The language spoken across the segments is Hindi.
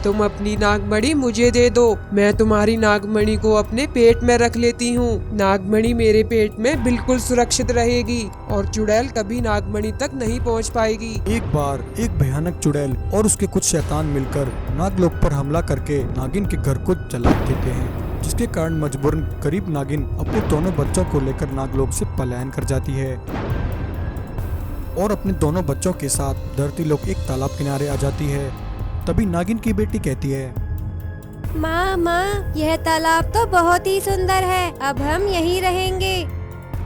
तुम अपनी नागमणि मुझे दे दो, मैं तुम्हारी नागमणि को अपने पेट में रख लेती हूँ। नागमणि मेरे पेट में बिल्कुल सुरक्षित रहेगी और चुड़ैल कभी नागमणि तक नहीं पहुँच पाएगी। एक बार एक भयानक चुड़ैल और उसके कुछ शैतान मिलकर नागलोक पर हमला करके नागिन के घर को जला देते हैं, जिसके कारण मजबूरन गरीब नागिन अपने दोनों बच्चों को लेकर नागलोक से पलायन कर जाती है और अपने दोनों बच्चों के साथ धरती लोक एक तालाब किनारे आ जाती है। तभी नागिन की बेटी कहती है, माँ, यह तालाब तो बहुत ही सुंदर है, अब हम यहीं रहेंगे।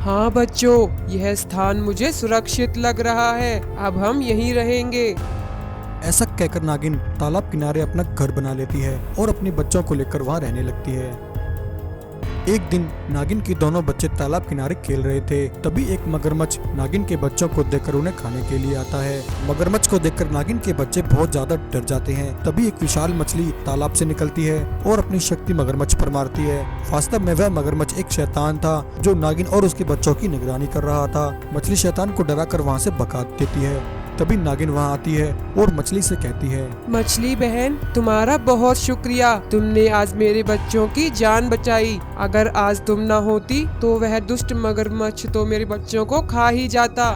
हाँ बच्चों, यह स्थान मुझे सुरक्षित लग रहा है, अब हम यहीं रहेंगे। ऐसा कहकर नागिन तालाब किनारे अपना घर बना लेती है और अपने बच्चों को लेकर वहाँ रहने लगती है। एक दिन नागिन के दोनों बच्चे तालाब किनारे खेल रहे थे, तभी एक मगरमच्छ नागिन के बच्चों को देखकर उन्हें खाने के लिए आता है। मगरमच्छ को देखकर नागिन के बच्चे बहुत ज्यादा डर जाते हैं। तभी एक विशाल मछली तालाब से निकलती है और अपनी शक्ति मगरमच्छ पर मारती है। वास्तव में वह मगरमच्छ एक शैतान था जो नागिन और उसके बच्चों की निगरानी कर रहा था। मछली शैतान को डराकर वहाँ से भगा देती है। तभी नागिन वहाँ आती है और मछली से कहती है, मछली बहन, तुम्हारा बहुत शुक्रिया, तुमने आज मेरे बच्चों की जान बचाई। अगर आज तुम न होती तो वह दुष्ट मगरमच्छ तो मेरे बच्चों को खा ही जाता।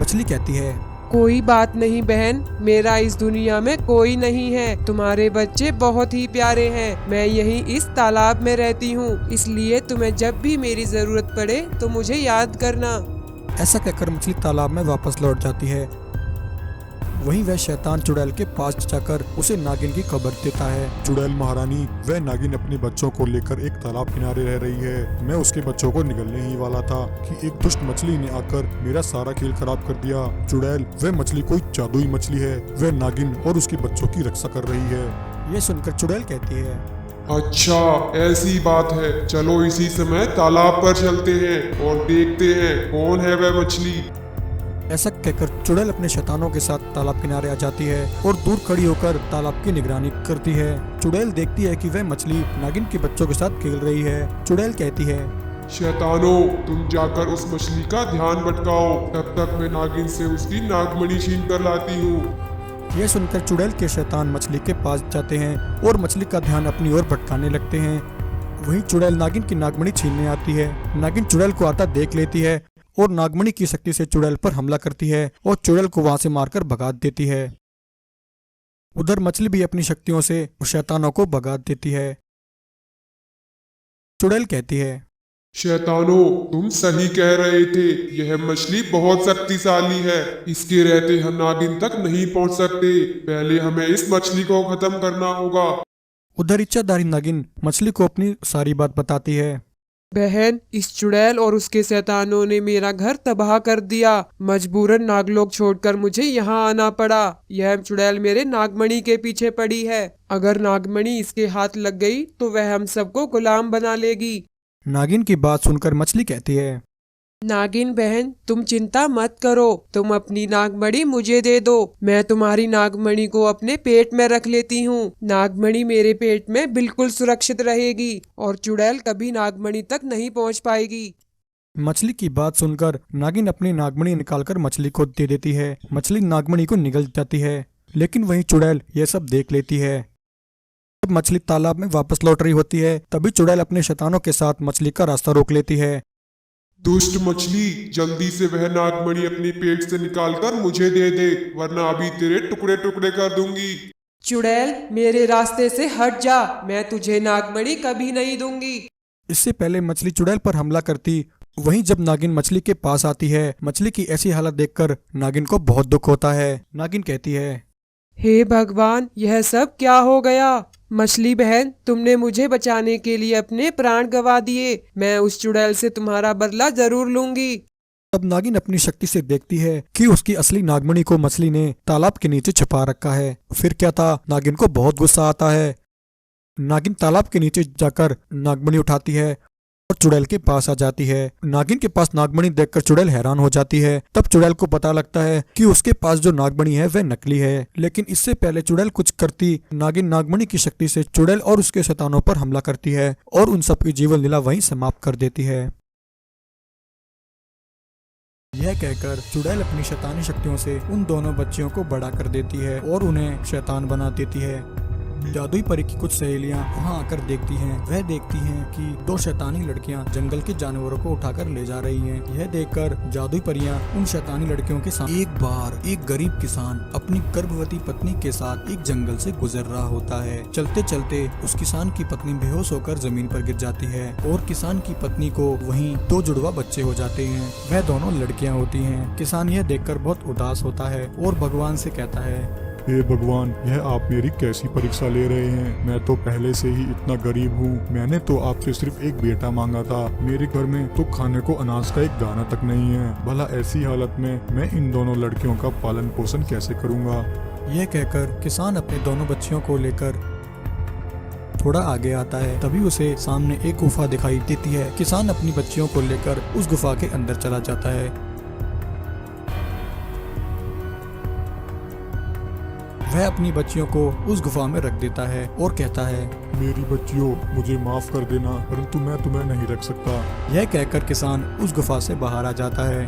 मछली कहती है, कोई बात नहीं बहन, मेरा इस दुनिया में कोई नहीं है, तुम्हारे बच्चे बहुत ही प्यारे हैं। मैं यहीं इस तालाब में रहती हूँ, इसलिए तुम्हें जब भी मेरी जरूरत पड़े तो मुझे याद करना। ऐसा कहकर मछली तालाब में वापस लौट जाती है। वहीं वह शैतान चुड़ैल के पास जाकर उसे नागिन की खबर देता है। चुड़ैल महारानी, वह नागिन अपने बच्चों को लेकर एक तालाब किनारे रह रही है। मैं उसके बच्चों को निगलने ही वाला था कि एक दुष्ट मछली ने आकर मेरा सारा खेल खराब कर दिया। चुड़ैल, वह मछली कोई जादुई मछली है, वह नागिन और उसके बच्चों की रक्षा कर रही है। ये सुनकर चुड़ैल कहती है, अच्छा ऐसी बात है, चलो इसी समय तालाब पर चलते हैं और देखते हैं कौन है वह मछली। ऐसा कहकर चुड़ैल अपने शैतानों के साथ तालाब किनारे आ जाती है और दूर खड़ी होकर तालाब की निगरानी करती है। चुड़ैल देखती है कि वह मछली नागिन के बच्चों के साथ खेल रही है। चुड़ैल कहती है, शैतानों, तुम जाकर उस मछली का ध्यान भटकाओ, तब तक मैं नागिन से उसकी नागमणि छीन कर लाती हूँ। यह सुनकर चुड़ैल के शैतान मछली के पास जाते हैं और मछली का ध्यान अपनी ओर भटकाने लगते हैं। वहीं चुड़ैल नागिन की नागमणि छीनने आती है। नागिन चुड़ैल को आता देख लेती है और नागमणि की शक्ति से चुड़ैल पर हमला करती है और चुड़ैल को वहां से मारकर भगा देती है। उधर मछली भी अपनी शक्तियों से शैतानों को भगा देती है। चुड़ैल कहती है, शैतानों, तुम सही कह रहे थे, यह मछली बहुत शक्तिशाली है, इसके रहते हम नागिन तक नहीं पहुंच सकते, पहले हमें इस मछली को खत्म करना होगा। उधर इच्छाधारी नागिन मछली को अपनी सारी बात बताती है। बहन, इस चुड़ैल और उसके शैतानों ने मेरा घर तबाह कर दिया, मजबूरन नागलोक छोड़कर मुझे यहाँ आना पड़ा। यह चुड़ैल मेरे नागमणि के पीछे पड़ी है, अगर नागमणि इसके हाथ लग गई तो वह हम सबको गुलाम बना लेगी। नागिन की बात सुनकर मछली कहती है, नागिन बहन, तुम चिंता मत करो, तुम अपनी नागमणि मुझे दे दो, मैं तुम्हारी नागमणि को अपने पेट में रख लेती हूँ। नागमणि मेरे पेट में बिल्कुल सुरक्षित रहेगी और चुड़ैल कभी नागमणि तक नहीं पहुँच पाएगी। मछली की बात सुनकर नागिन अपनी नागमणि निकालकर मछली को दे देती है। मछली नागमणि को निगल जाती है, लेकिन वहीं चुड़ैल यह सब देख लेती है। जब मछली तालाब में वापस लौट रही होती है, तभी चुड़ैल अपने शैतानों के साथ मछली का रास्ता रोक लेती है। दुष्ट मछली, जल्दी से वह नागमणि अपने पेट से निकालकर मुझे दे दे, वरना अभी तेरे टुकड़े टुकड़े कर दूंगी। चुड़ैल, मेरे रास्ते से हट जा, मैं तुझे नागमणि कभी नहीं दूंगी। इससे पहले मछली चुड़ैल पर हमला करती, वहीं जब नागिन मछली के पास आती है, मछली की ऐसी हालत देखकर नागिन को बहुत दुख होता है। नागिन कहती है, हे भगवान, यह सब क्या हो गया। मछली बहन, तुमने मुझे बचाने के लिए अपने प्राण गंवा दिए, मैं उस चुड़ैल से तुम्हारा बदला जरूर लूंगी। तब नागिन अपनी शक्ति से देखती है कि उसकी असली नागमणि को मछली ने तालाब के नीचे छुपा रखा है। फिर क्या था, नागिन को बहुत गुस्सा आता है। नागिन तालाब के नीचे जाकर नागमणि उठाती है और चुड़ैल के पास आ जाती है। नागिन के पास नागमणि देखकर चुड़ैल हैरान हो जाती है। तब चुड़ैल को पता लगता है कि उसके पास जो नागमणि है वह नकली है। लेकिन इससे पहले चुड़ैल कुछ करती, नागिन नागमणि की शक्ति से चुड़ैल और उसके शैतानों पर हमला करती है और उन सबकी जीवन लीला वहीं समाप्त कर देती है। यह कहकर चुड़ैल अपनी शैतानी शक्तियों से उन दोनों बच्चियों को बड़ा कर देती है और उन्हें शैतान बना देती है। जादुई परी की कुछ सहेलियां वहां आकर देखती हैं। वह देखती हैं कि दो शैतानी लड़कियां जंगल के जानवरों को उठाकर ले जा रही हैं। यह देखकर जादुई परियां उन शैतानी लड़कियों के साथ एक बार एक गरीब किसान अपनी गर्भवती पत्नी के साथ एक जंगल से गुजर रहा होता है। चलते चलते उस किसान की पत्नी बेहोश होकर जमीन पर गिर जाती है और किसान की पत्नी को वहीं दो जुड़वा बच्चे हो जाते हैं। वह दोनों लड़कियां होती हैं। किसान यह देखकर बहुत उदास होता है और भगवान से कहता है, हे भगवान, यह आप मेरी कैसी परीक्षा ले रहे हैं? मैं तो पहले से ही इतना गरीब हूँ। मैंने तो आपसे सिर्फ एक बेटा मांगा था। मेरे घर में तो खाने को अनाज का एक दाना तक नहीं है। भला ऐसी हालत में मैं इन दोनों लड़कियों का पालन पोषण कैसे करूँगा? यह कहकर किसान अपने दोनों बच्चियों को लेकर थोड़ा आगे आता है। तभी उसे सामने एक गुफा दिखाई देती है। किसान अपनी बच्चियों को लेकर उस गुफा के अंदर चला जाता है। वह अपनी बच्चियों को उस गुफा में रख देता है और कहता है, मेरी बच्चियों, मुझे माफ कर देना, परंतु मैं तुम्हें नहीं रख सकता। यह कहकर किसान उस गुफा से बाहर आ जाता है।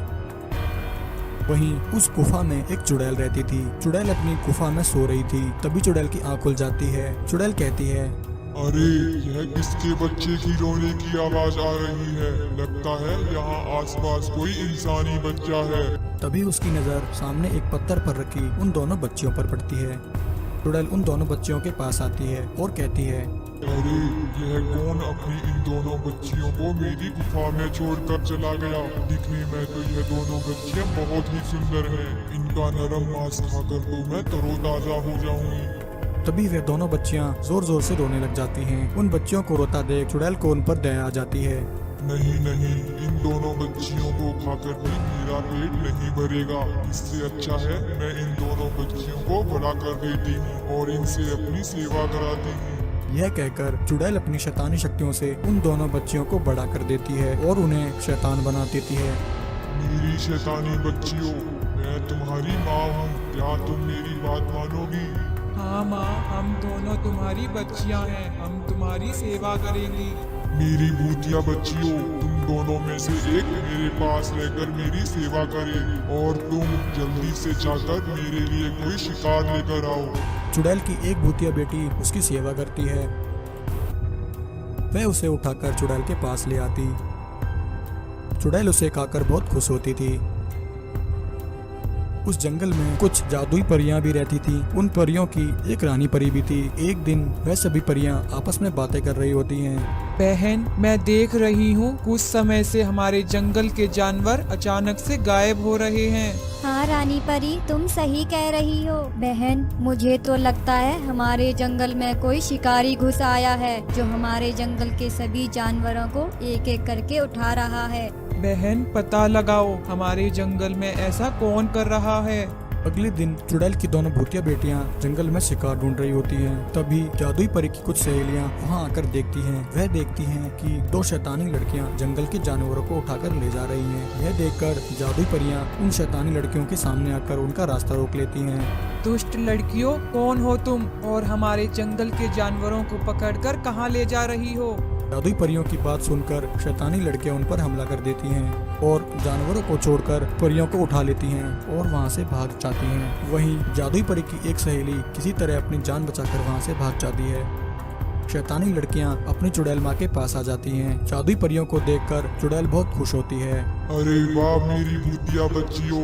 वहीं उस गुफा में एक चुड़ैल रहती थी। चुड़ैल अपनी गुफा में सो रही थी। तभी चुड़ैल की आंख खुल जाती है। चुड़ैल कहती है, अरे, यह किसके बच्चे की रोने की आवाज आ रही है? लगता है यहाँ आसपास कोई इंसानी बच्चा है। तभी उसकी नजर सामने एक पत्थर पर रखी उन दोनों बच्चियों पर पड़ती है। चुड़ैल उन दोनों बच्चियों के पास आती है और कहती है, अरे, यह कौन अपनी इन दोनों बच्चियों को मेरी गुफा में छोड़कर चला गया? दिखने में तो यह दोनों बच्चियां बहुत ही सुंदर हैं। इनका नरम मांस खाकर तो मैं तरोताजा हो जाऊंगी। तभी वे दोनों बच्चियां जोर जोर से रोने लग जाती हैं। उन बच्चियों को रोता देख चुड़ैल को उन पर दया आ जाती है। नहीं नहीं, इन दोनों बच्चियों को खाकर भी मेरा पेट नहीं भरेगा। इससे अच्छा है मैं इन दोनों बच्चियों को बड़ा कर देती हूँ और इनसे अपनी सेवा कराती हूँ। यह कहकर चुड़ैल अपनी शैतानी शक्तियों से उन दोनों बच्चियों को बड़ा कर देती है और उन्हें शैतान बना देती है। मेरी शैतानी बच्चियों, मैं तुम्हारी माँ हूँ। क्या तुम मेरी बात मानोगी? हाँ माँ, हम दोनों तुम्हारी बच्चियाँ हैं। हम तुम्हारी सेवा करेंगी। मेरी भूतिया बच्चियों, तुम दोनों में से एक मेरे पास रहकर मेरी सेवा करे और तुम जल्दी से जाकर मेरे लिए कोई शिकार लेकर आओ। चुड़ैल की एक भूतिया बेटी उसकी सेवा करती है। वह उसे उठाकर चुड़ैल के पास ले आती। चुड़ैल उसे खाकर बहुत खुश होती थी। उस जंगल में कुछ जादुई परियां भी रहती थी। उन परियों की एक रानी परी भी थी। एक दिन वह सभी परियां आपस में बातें कर रही होती हैं। बहन, मैं देख रही हूँ कुछ समय से हमारे जंगल के जानवर अचानक से गायब हो रहे हैं। हाँ रानी परी, तुम सही कह रही हो। बहन, मुझे तो लगता है हमारे जंगल में कोई शिकारी घुस आया है जो हमारे जंगल के सभी जानवरों को एक एक करके उठा रहा है। बहन, पता लगाओ हमारे जंगल में ऐसा कौन कर रहा है। अगले दिन चुड़ैल की दोनों भूतिया बेटियां जंगल में शिकार ढूंढ रही होती हैं। तभी जादुई परी की कुछ सहेलियां वहां आकर देखती हैं। वह देखती हैं कि दो शैतानी लड़कियां जंगल के जानवरों को उठाकर ले जा रही हैं। यह देखकर जादुई परियां उन शैतानी लड़कियों के सामने आकर उनका रास्ता रोक लेती हैं। दुष्ट लड़कियों, कौन हो तुम और हमारे जंगल के जानवरों को पकड़कर कहाँ ले जा रही हो? जादुई परियों की बात सुनकर शैतानी लड़कियां उन पर हमला कर देती हैं और जानवरों को छोड़कर परियों को उठा लेती हैं और वहां से भाग जाती हैं। वहीं जादुई परी की एक सहेली किसी तरह अपनी जान बचाकर वहां से भाग जाती है। शैतानी लड़कियां अपनी चुड़ैल माँ के पास आ जाती हैं। जादुई परियों को देखकर चुड़ैल बहुत खुश होती है। अरे वाह मेरी भूतिया बच्चियों,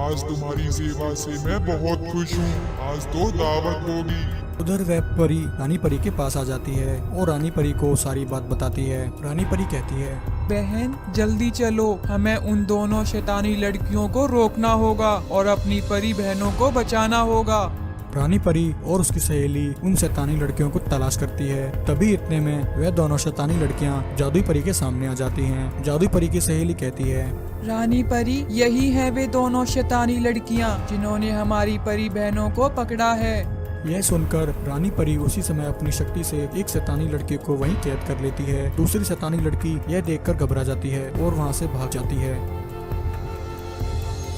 आज तुम्हारी सेवा से मैं बहुत खुश हूँ। आज तो दावत होगी। उधर वह परी रानी परी के पास आ जाती है और रानी परी को सारी बात बताती है। रानी परी कहती है, बहन, जल्दी चलो, हमें उन दोनों शैतानी लड़कियों को रोकना होगा और अपनी परी बहनों को बचाना होगा। रानी परी और उसकी सहेली उन शैतानी लड़कियों को तलाश करती है। तभी इतने में वह दोनों शैतानी लड़कियां जादुई परी के सामने आ जाती हैं। जादुई परी की सहेली कहती है, रानी परी, यही है वे दोनों शैतानी लड़कियां जिन्होंने हमारी परी बहनों को पकड़ा है। यह सुनकर रानी परी उसी समय अपनी शक्ति से एक शैतानी लड़की को वहीं कैद कर लेती है। दूसरी शैतानी लड़की यह देखकर घबरा जाती है और वहां से भाग जाती है।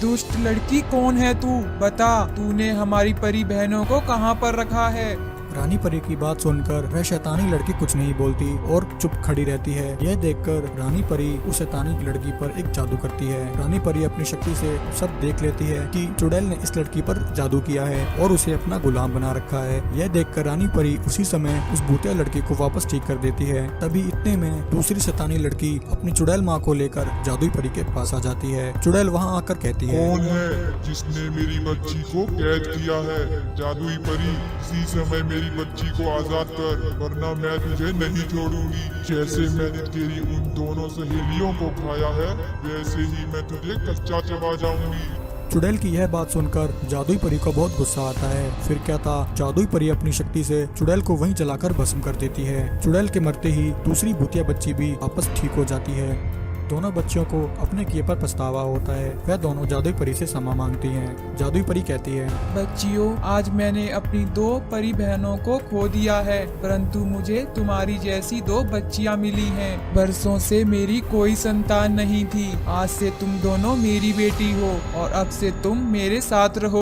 दुष्ट लड़की, कौन है तू? बता, तूने हमारी परी बहनों को कहाँ पर रखा है? रानी परी की बात सुनकर वह शैतानी लड़की कुछ नहीं बोलती और चुप खड़ी रहती है। यह देखकर रानी परी उस शैतानी लड़की पर एक जादू करती है। रानी परी अपनी शक्ति से सब देख लेती है कि चुड़ैल ने इस लड़की पर जादू किया है और उसे अपना गुलाम बना रखा है। यह देखकर रानी परी उसी समय उस भूतिया लड़की को वापस ठीक कर देती है। तभी इतने में दूसरी शैतानी लड़की अपनी चुड़ैल माँ को लेकर जादुई परी के पास आ जाती है। चुड़ैल वहाँ आकर कहती है, कौन है जिसने मेरी बच्ची को कैद किया है? जादुई परी, इसी समय मेरी बच्ची को आजाद कर, वरना मैं तुझे नहीं छोड़ूंगी। जैसे मैंने तेरी उन दोनों सहेलियों को खाया है, वैसे ही मैं तुझे कच्चा चबा जाऊंगी। चुड़ैल की यह बात सुनकर जादुई परी को बहुत गुस्सा आता है। फिर क्या था, जादुई परी अपनी शक्ति से चुड़ैल को वहीं जलाकर भस्म कर देती है। चुड़ैल के मरते ही दूसरी भूतिया बच्ची भी वापस ठीक हो जाती है। दोनों बच्चियों को अपने किए पर पछतावा होता है। वह दोनों जादुई परी से क्षमा मांगती हैं। जादुई परी कहती है, बच्चियों, आज मैंने अपनी 2 परी बहनों को खो दिया है, परंतु मुझे तुम्हारी जैसी 2 बच्चियां मिली हैं। बरसों से मेरी कोई संतान नहीं थी। आज से तुम दोनों मेरी बेटी हो और अब से तुम मेरे साथ रहो।